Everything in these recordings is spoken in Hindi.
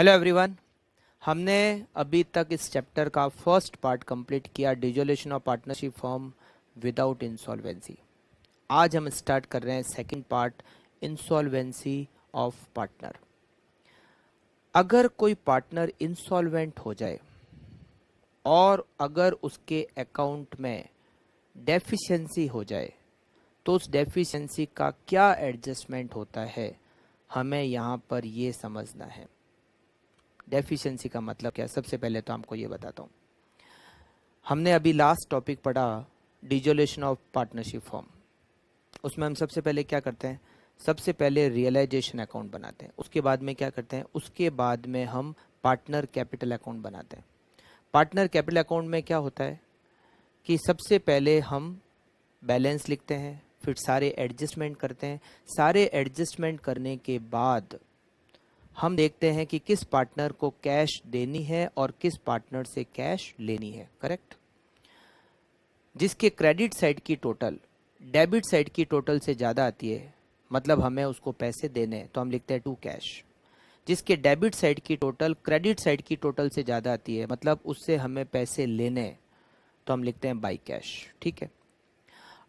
Hello everyone. हमने अभी तक इस चैप्टर का फर्स्ट पार्ट कंप्लीट किया, dissolution of partnership form without insolvency. आज हम स्टार्ट कर रहे हैं second part, insolvency of partner. अगर कोई पार्टनर इंसॉल्वेंट हो जाए और अगर उसके अकाउंट में डेफिशिएंसी हो जाए तो उस डेफिशिएंसी का क्या एडजस्टमेंट होता है, हमें यहाँ पर ये समझना है। डेफिशिएंसी का मतलब क्या है? सबसे पहले तो आपको ये बताता हूँ। हमने अभी लास्ट टॉपिक पढ़ा डिसोल्यूशन ऑफ पार्टनरशिप फॉर्म। उसमें हम सबसे पहले क्या करते हैं? सबसे पहले रियलाइजेशन अकाउंट बनाते हैं। उसके बाद में क्या करते हैं? उसके बाद में हम पार्टनर कैपिटल अकाउंट बनाते हैं। पार्टनर कैपिटल अकाउंट में क्या होता है कि सबसे पहले हम बैलेंस लिखते हैं, फिर सारे एडजस्टमेंट करते हैं। सारे एडजस्टमेंट करने के बाद हम देखते हैं कि किस पार्टनर को कैश देनी है और किस पार्टनर से कैश लेनी है। करेक्ट? जिसके क्रेडिट साइड की टोटल डेबिट साइड की टोटल से ज़्यादा आती है, मतलब हमें उसको पैसे देने हैं, तो हम लिखते हैं टू कैश। जिसके डेबिट साइड की टोटल क्रेडिट साइड की टोटल से ज़्यादा आती है, मतलब उससे हमें पैसे लेने हैं, तो हम लिखते हैं बाई कैश। ठीक है।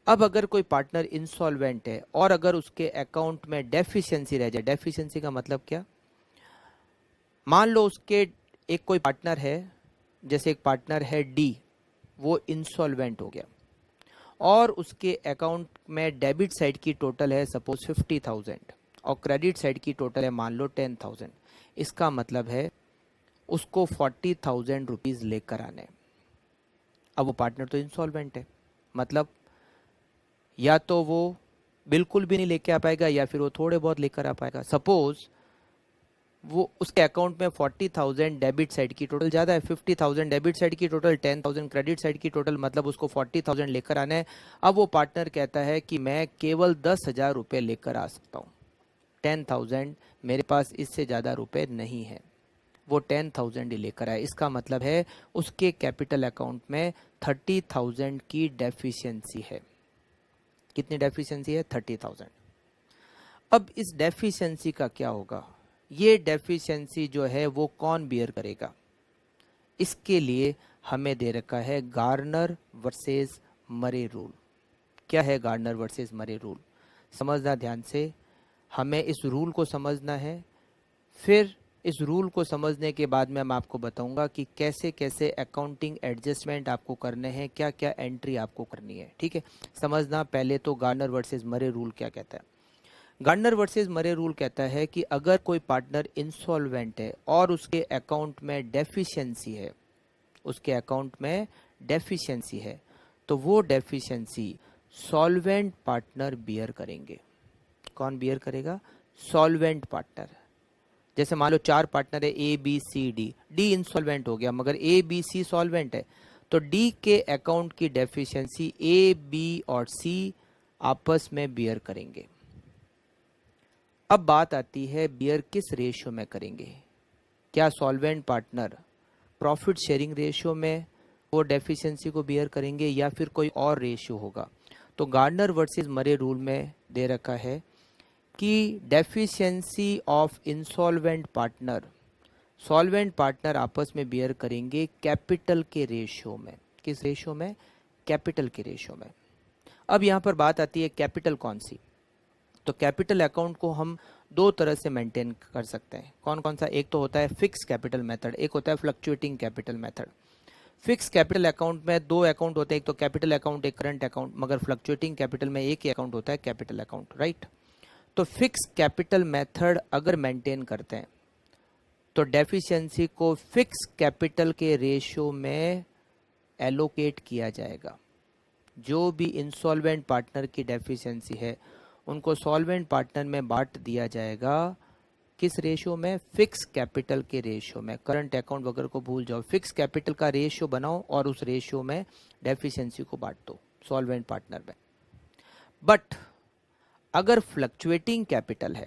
अब अगर कोई पार्टनर इंसॉल्वेंट है और अगर उसके अकाउंट में डेफिशिएंसी रह जाए, डेफिशिएंसी का मतलब क्या? मान लो उसके एक कोई पार्टनर है, जैसे एक पार्टनर है डी, वो इंसॉल्वेंट हो गया और उसके अकाउंट में डेबिट साइड की टोटल है सपोज 50,000 और क्रेडिट साइड की टोटल है मान लो 10,000। इसका मतलब है उसको 40,000 रुपीज़ लेकर आने। अब वो पार्टनर तो इंसॉल्वेंट है, मतलब या तो वो बिल्कुल भी नहीं लेके आ पाएगा या फिर वो थोड़े बहुत लेकर आ पाएगा। सपोज वो उसके अकाउंट में 40,000 डेबिट साइड की टोटल ज़्यादा है, 50,000 डेबिट साइड की टोटल, 10,000 क्रेडिट साइड की टोटल, मतलब उसको 40,000 लेकर आना है। अब वो पार्टनर कहता है कि मैं केवल 10,000 रुपये लेकर आ सकता हूँ, 10,000 मेरे पास इससे ज़्यादा रुपये नहीं है। वो 10,000 ही लेकर आए। इसका मतलब है उसके कैपिटल अकाउंट में 30,000 की डेफिशिएंसी है। कितनी डेफिशिएंसी है? 30,000। अब इस डेफिशिएंसी का क्या होगा? ये डेफिशिएंसी जो है वो कौन बियर करेगा? इसके लिए हमें दे रखा है गार्नर वर्सेस मरे रूल। क्या है गार्नर वर्सेस मरे रूल? समझना ध्यान से, हमें इस रूल को समझना है। फिर इस रूल को समझने के बाद में मैं आपको बताऊंगा कि कैसे कैसे अकाउंटिंग एडजस्टमेंट आपको करने हैं, क्या क्या एंट्री आपको करनी है। ठीक है, समझना। पहले तो गार्नर वर्सेस मरे रूल क्या कहता है? गार्नर वर्सेस मरे रूल कहता है कि अगर कोई पार्टनर इंसॉल्वेंट है और उसके अकाउंट में डेफिशिएंसी है, उसके अकाउंट में डेफिशिएंसी है, तो वो डेफिशिएंसी सॉल्वेंट पार्टनर बियर करेंगे। कौन बियर करेगा? Solvent partner. जैसे मान लो 4 पार्टनर है A B C D, D insolvent हो गया मगर ए बी सी सॉल्वेंट है, तो डी के अकाउंट की डेफिशिएंसी ए बी और सी आपस में बियर करेंगे। अब बात आती है बियर किस रेशियो में करेंगे? क्या solvent partner profit sharing ratio में वो डेफिशिएंसी को बियर करेंगे या फिर कोई और रेशियो होगा? तो गार्नर वर्सेस मरे रूल में दे रखा है कि deficiency of insolvent partner solvent partner आपस में बियर करेंगे कैपिटल के रेशियो में। किस रेशियो में? कैपिटल के रेशियो में। अब यहाँ पर बात आती है कैपिटल कौन सी? तो कैपिटल अकाउंट को हम दो तरह से मेंटेन कर सकते हैं। कौन कौन सा? एक तो होता है फिक्स कैपिटल मेथड, एक होता है fluctuating capital method. Fix capital account में दो अकाउंट होते हैं, एक तो कैपिटल अकाउंट, एक करंट अकाउंट, मगर फ्लक्चुएटिंग कैपिटल में एक ही अकाउंट होता है, कैपिटल अकाउंट। राइट? तो फिक्स कैपिटल मेथड अगर मेंटेन करते हैं तो डेफिशिएंसी को फिक्स कैपिटल के रेशियो में एलोकेट किया जाएगा। जो भी इंसॉल्वेंट पार्टनर की डेफिशिएंसी है उनको सॉल्वेंट पार्टनर में बांट दिया जाएगा। किस रेशियो में? फिक्स कैपिटल के रेशियो में। करंट अकाउंट वगैरह को भूल जाओ, फिक्स कैपिटल का रेशियो बनाओ और उस रेशियो में डेफिशिएंसी को बांट दो सॉल्वेंट पार्टनर में। बट अगर फ्लक्चुएटिंग कैपिटल है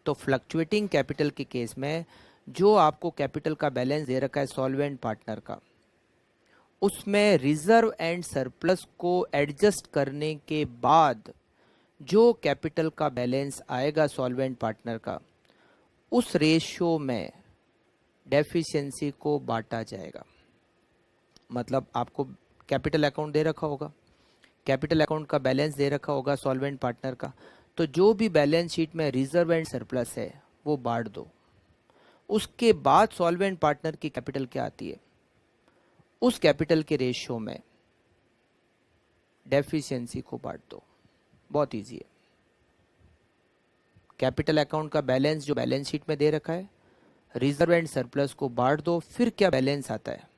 तो फ्लक्चुएटिंग कैपिटल के केस में जो आपको कैपिटल का बैलेंस दे रखा है सॉल्वेंट पार्टनर का, उसमें रिजर्व एंड सरप्लस को एडजस्ट करने के बाद जो कैपिटल का बैलेंस आएगा सॉल्वेंट पार्टनर का, उस रेशियो में डेफिशिएंसी को बांटा जाएगा। मतलब आपको कैपिटल अकाउंट दे रखा होगा, कैपिटल अकाउंट का बैलेंस दे रखा होगा सॉल्वेंट पार्टनर का, तो जो भी बैलेंस शीट में रिजर्व एंड सरप्लस है वो बांट दो। उसके बाद सॉल्वेंट पार्टनर की कैपिटल क्या आती है, उस कैपिटल के रेशियो में डेफिशिएंसी को बांट दो। बहुत इजी है। कैपिटल अकाउंट का बैलेंस जो बैलेंस शीट में दे रखा है, रिजर्व एंड सरप्लस को बांट दो, फिर क्या बैलेंस आता है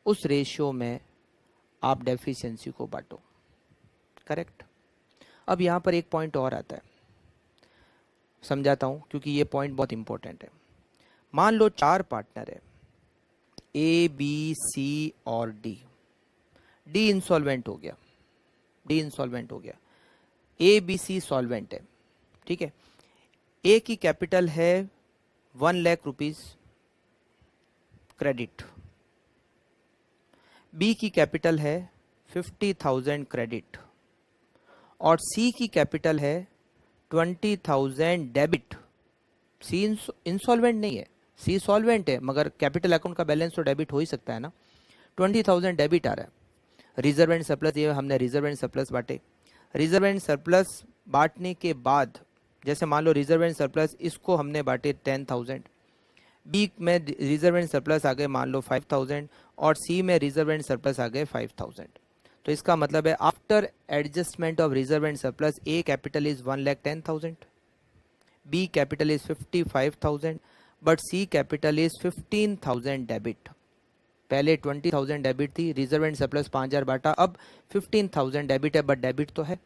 उस रेशियो में आप डेफिशिएंसी को बांटो। करेक्ट। अब यहां पर एक पॉइंट और आता है, समझाता हूं क्योंकि ये पॉइंट बहुत इंपॉर्टेंट है। मान लो 4 पार्टनर है, ए बी सी और डी। डी इंसॉल्वेंट हो गया, डी इंसॉल्वेंट हो गया, ए बी सी सॉल्वेंट है, ठीक है। ए की कैपिटल है 1 लाख रुपीज क्रेडिट, बी की कैपिटल है 50,000 क्रेडिट और सी की कैपिटल है 20,000 डेबिट। सी इंसॉल्वेंट नहीं है, सी सॉल्वेंट है, मगर कैपिटल अकाउंट का बैलेंस तो डेबिट हो ही सकता है ना। 20,000 डेबिट आ रहा है। रिजर्व एंड सरप्लस, ये हमने रिजर्व एंड सरप्लस बांटे। रिजर्व एंड सरप्लस बांटने के बाद, जैसे मान लो रिजर्व एंड सरप्लस इसको हमने बांटे 10,000, बी में रिजर्व एंड सरप्लस आ गए मान लो 5,000 और सी में रिजर्व एंड सरप्लस आ गए 5,000। तो इसका मतलब है after adjustment of reserve and surplus A capital is 1,10,000, B capital is 55,000, but C capital is 15,000 debit. पहले 20,000 डेबिट थी, रिजर्व एंड सरप्लस 5,000 बांटा, अब 15,000 डेबिट है, बट डेबिट तो है।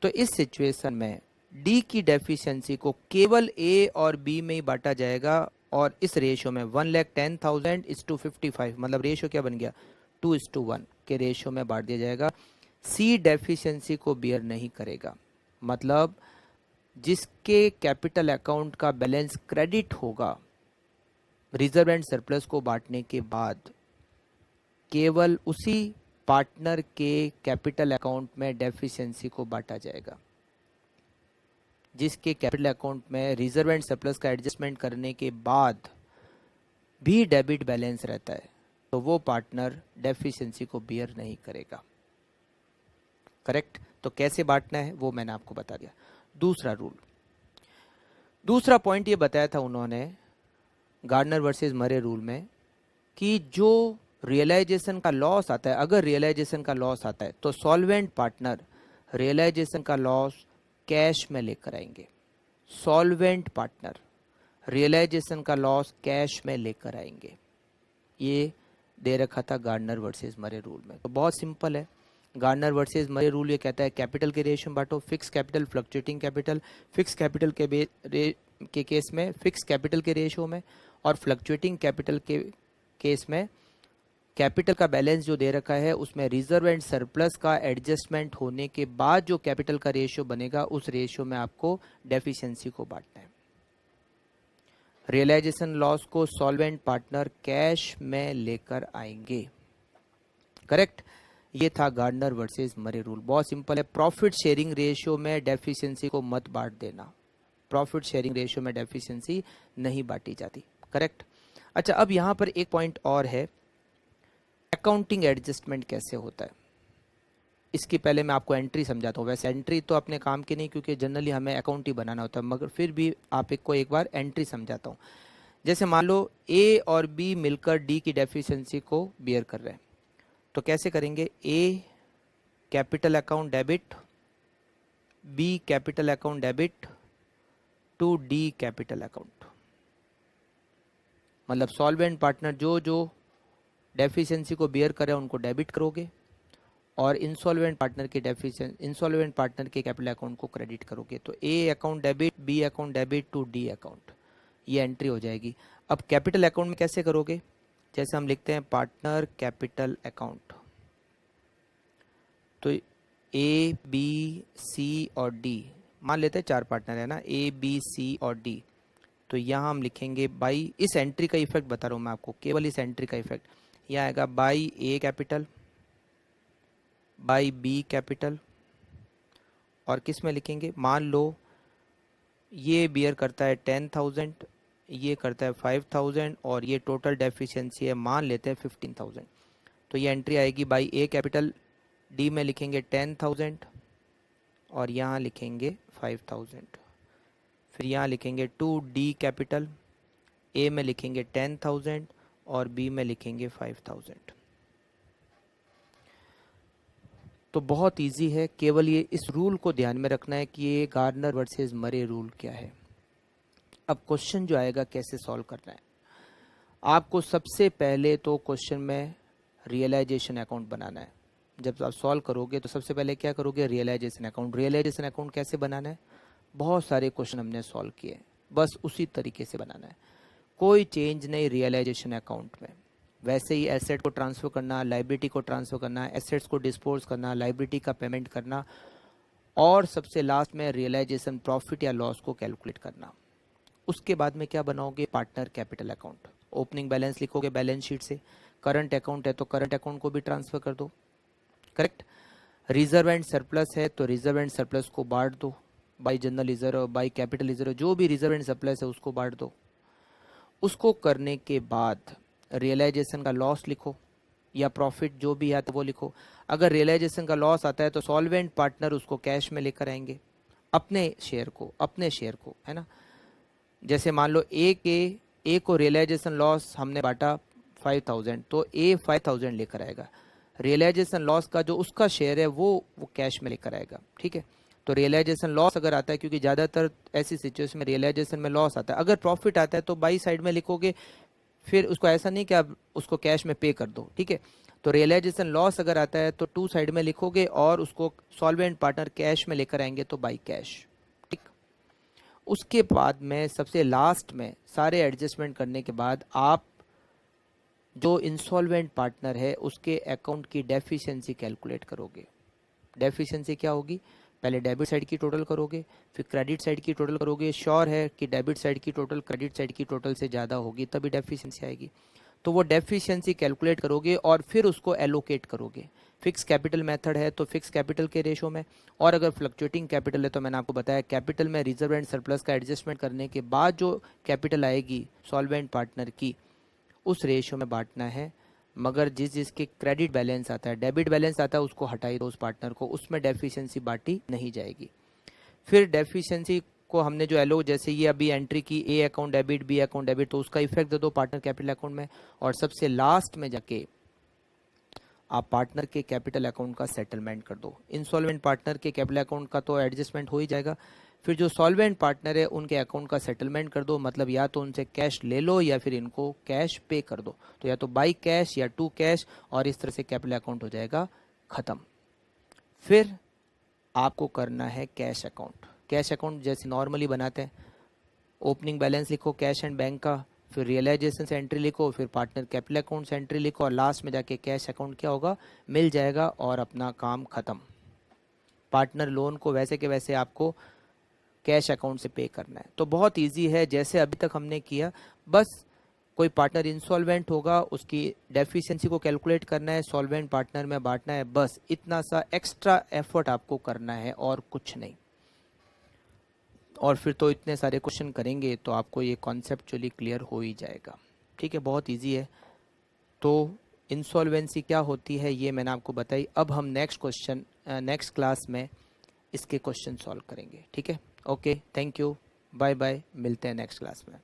तो इस सिचुएशन में डी की डेफिशिएंसी को केवल ए और बी में ही बांटा जाएगा और इस रेशियो में 1,10,000 इज टू 55, मतलब रेशियो क्या बन गया 2:1 के रेशियो में बांट दिया जाएगा। सी डेफिशिएंसी को बियर नहीं करेगा, मतलब जिसके कैपिटल अकाउंट का बैलेंस क्रेडिट होगा रिजर्व एंड सरप्लस को बांटने के बाद, केवल उसी पार्टनर के कैपिटल अकाउंट में डेफिशिएंसी को बांटा जाएगा। जिसके कैपिटल अकाउंट में रिजर्व एंड सरप्लस का एडजस्टमेंट करने के बाद भी डेबिट बैलेंस रहता है, तो वो पार्टनर डेफिशिएंसी को बियर नहीं करेगा। करेक्ट। तो कैसे बांटना है वो मैंने आपको बता दिया। दूसरा रूल, दूसरा पॉइंट ये बताया था उन्होंने गार्डनर वर्सेस मरे रूल में कि जो रियलाइजेशन का लॉस आता है, अगर रियलाइजेशन का लॉस आता है तो सॉल्वेंट पार्टनर रियलाइजेशन का लॉस कैश में लेकर आएंगे। सॉल्वेंट पार्टनर रियलाइजेशन का लॉस कैश में लेकर आएंगे। ये दे रखा था गार्डनर वर्सेस मरे रूल में। तो बहुत सिंपल है, गार्डनर वर्सेस मरे रूल ये कहता है कैपिटल के रेशियो में बांटो, fix capital, fluctuating capital. Fix capital के केस में फिक्स कैपिटल के रेशियो में, और फ्लक्चुएटिंग कैपिटल के केस में कैपिटल का बैलेंस जो दे रखा है उसमें रिजर्व एंड सरप्लस का एडजस्टमेंट होने के बाद जो कैपिटल का रेशियो बनेगा उस रेशियो में आपको डेफिशिएंसी को बांटना है। रियलाइजेशन लॉस को सॉल्वेंट पार्टनर कैश में लेकर आएंगे। करेक्ट। ये था गार्डनर वर्सेस मरे रूल। बहुत सिंपल है। प्रॉफिट शेयरिंग रेशियो में डेफिशिएंसी को मत बांट देना, प्रॉफिट शेयरिंग रेशियो में डेफिशिएंसी नहीं बांटी जाती। करेक्ट। अच्छा, अब यहां पर एक पॉइंट और है, अकाउंटिंग एडजस्टमेंट कैसे होता है। इसकी पहले मैं आपको एंट्री समझाता हूँ। वैसे एंट्री तो अपने काम की नहीं, क्योंकि जनरली हमें अकाउंट ही बनाना होता है, मगर फिर भी आप को एक बार एंट्री समझाता हूँ। जैसे मान लो ए और बी मिलकर डी की डेफिशिएंसी को बियर कर रहे हैं, तो कैसे करेंगे। A capital account debit, B capital account debit to D capital account. मतलब सॉल्वेंट पार्टनर जो जो डेफिशिएंसी को बियर करे उनको डेबिट करोगे, और इंसॉल्वेंट पार्टनर की इंसॉल्वेंट पार्टनर के कैपिटल अकाउंट को क्रेडिट करोगे। तो A account debit, B account debit to D account, ये एंट्री हो जाएगी। अब कैपिटल अकाउंट में कैसे करोगे, जैसे हम लिखते हैं पार्टनर कैपिटल अकाउंट, तो ए बी सी और डी, मान लेते हैं 4 पार्टनर है ना, ए बी सी और डी। तो यहाँ हम लिखेंगे बाई, इस एंट्री का इफेक्ट बता रहा हूँ मैं आपको, केवल इस एंट्री का इफेक्ट, यह आएगा by A capital, by B capital, और किस में लिखेंगे, मान लो ये बियर करता है 10,000 ये करता है 5000 और ये टोटल डेफिशिएंसी है मान लेते हैं 15000। तो ये एंट्री आएगी बाई ए कैपिटल, डी में लिखेंगे 10000 और यहाँ लिखेंगे 5000। फिर यहाँ लिखेंगे टू डी कैपिटल, ए में लिखेंगे 10000 और बी में लिखेंगे 5000। तो बहुत इजी है, केवल ये इस रूल को ध्यान में रखना है कि ये गार्नर वर्सेस मरे रूल क्या है। अब क्वेश्चन जो आएगा कैसे सॉल्व करना है, आपको सबसे पहले तो क्वेश्चन में रियलाइजेशन अकाउंट बनाना है। जब आप सॉल्व करोगे तो सबसे पहले क्या करोगे, रियलाइजेशन अकाउंट। रियलाइजेशन अकाउंट कैसे बनाना है, बहुत सारे क्वेश्चन हमने सॉल्व किए, बस उसी तरीके से बनाना है, कोई चेंज नहीं रियलाइजेशन अकाउंट में। वैसे ही एसेट को ट्रांसफ़र करना, लाइबिलिटी को ट्रांसफ़र करना, एसेट्स को डिस्पोज करना, लाइबिलिटी का पेमेंट करना, और सबसे लास्ट में रियलाइजेशन प्रॉफिट या लॉस को कैलकुलेट करना। उसके बाद में क्या बनाओगे, partner capital account. Opening balance लिखोगे बैलेंस शीट से, करंट अकाउंट है तो करंट अकाउंट को भी ट्रांसफ़र कर दो, करेक्ट। रिजर्व एंड सरप्लस है तो रिजर्व एंड सरप्लस को बांट दो, by general reserve, by capital reserve, जो भी रिजर्व एंड सरप्लस है उसको बांट दो। उसको करने के बाद रियलाइजेशन का लॉस लिखो या प्रॉफिट जो भी है तो वो लिखो। अगर रियलाइजेशन का लॉस आता है तो सॉल्वेंट पार्टनर उसको कैश में लेकर आएंगे, अपने शेयर को, है ना। जैसे मान लो ए को रियलाइजेशन लॉस हमने बांटा 5000, तो ए 5000 लेकर आएगा। रियलाइजेशन लॉस का जो उसका शेयर है वो कैश में लेकर आएगा, ठीक है। तो रियलाइजेशन लॉस अगर आता है, क्योंकि ज़्यादातर ऐसी सिचुएशन में रियलाइजेशन में लॉस आता है, अगर प्रॉफिट आता है तो बाई साइड में लिखोगे, फिर उसको ऐसा नहीं कि आप उसको कैश में पे कर दो, ठीक है। तो रियलाइजेशन लॉस अगर आता है तो टू साइड में लिखोगे और उसको सॉल्वेंट पार्टनर कैश में लेकर आएंगे तो बाई कैश, ठीक। उसके बाद में सबसे लास्ट में सारे एडजस्टमेंट करने के बाद आप जो इंसॉल्वेंट पार्टनर है उसके अकाउंट की डेफिशिएंसी कैलकुलेट करोगे। डेफिशिएंसी क्या होगी, पहले डेबिट साइड की टोटल करोगे, फिर क्रेडिट साइड की टोटल करोगे। श्योर है कि डेबिट साइड की टोटल क्रेडिट साइड की टोटल से ज़्यादा होगी, तभी डेफिशिएंसी आएगी। तो वो डेफिशिएंसी कैलकुलेट करोगे और फिर उसको एलोकेट करोगे। फिक्स कैपिटल मेथड है तो फिक्स कैपिटल के रेशो में, और अगर फ्लक्चुएटिंग कैपिटल है तो मैंने आपको बताया कैपिटल में रिजर्व एंड सरप्लस का एडजस्टमेंट करने के बाद जो कैपिटल आएगी सॉल्वेंट पार्टनर की, उस रेशो में बांटना है। मगर जिसके क्रेडिट बैलेंस आता है, डेबिट बैलेंस आता है, उसको हटाई दो उस पार्टनर को, उसमें डेफिशिएंसी बांटी नहीं जाएगी। फिर डेफिशिएंसी को हमने जो एलो, जैसे ये अभी एंट्री की A account debit, B account debit, तो उसका इफेक्ट दे दो पार्टनर कैपिटल अकाउंट में, और सबसे लास्ट में जाके आप पार्टनर के कैपिटल अकाउंट का सेटलमेंट कर दो। इंसॉल्वेंट पार्टनर के कैपिटल अकाउंट का तो एडजस्टमेंट हो ही जाएगा, फिर जो सॉल्वेंट पार्टनर है उनके अकाउंट का सेटलमेंट कर दो। मतलब या तो उनसे कैश ले लो या फिर इनको कैश पे कर दो, तो या तो बाई कैश या टू कैश, और इस तरह से कैपिटल अकाउंट हो जाएगा ख़त्म। फिर आपको करना है कैश अकाउंट। कैश अकाउंट जैसे नॉर्मली बनाते हैं, ओपनिंग बैलेंस लिखो कैश एंड बैंक का, फिर रियलाइजेशन से एंट्री लिखो, फिर पार्टनर कैपिटल अकाउंट से एंट्री लिखो, और लास्ट में जाके कैश अकाउंट क्या होगा, मिल जाएगा, और अपना काम ख़त्म। पार्टनर लोन को वैसे के वैसे आपको कैश अकाउंट से पे करना है। तो बहुत इजी है, जैसे अभी तक हमने किया। बस कोई पार्टनर इंसॉल्वेंट होगा, उसकी डेफिशिएंसी को कैलकुलेट करना है, सॉल्वेंट पार्टनर में बांटना है, बस इतना सा एक्स्ट्रा एफर्ट आपको करना है और कुछ नहीं। और फिर तो इतने सारे क्वेश्चन करेंगे तो आपको ये कॉन्सेप्चुअली क्लियर हो ही जाएगा, ठीक है। बहुत इजी है। तो इंसॉल्वेंसी क्या होती है ये मैंने आपको बताई। अब हम नेक्स्ट क्लास में इसके क्वेश्चन सॉल्व करेंगे, ठीक है। Okay, thank you, bye bye, मिलते हैं नेक्स्ट क्लास में।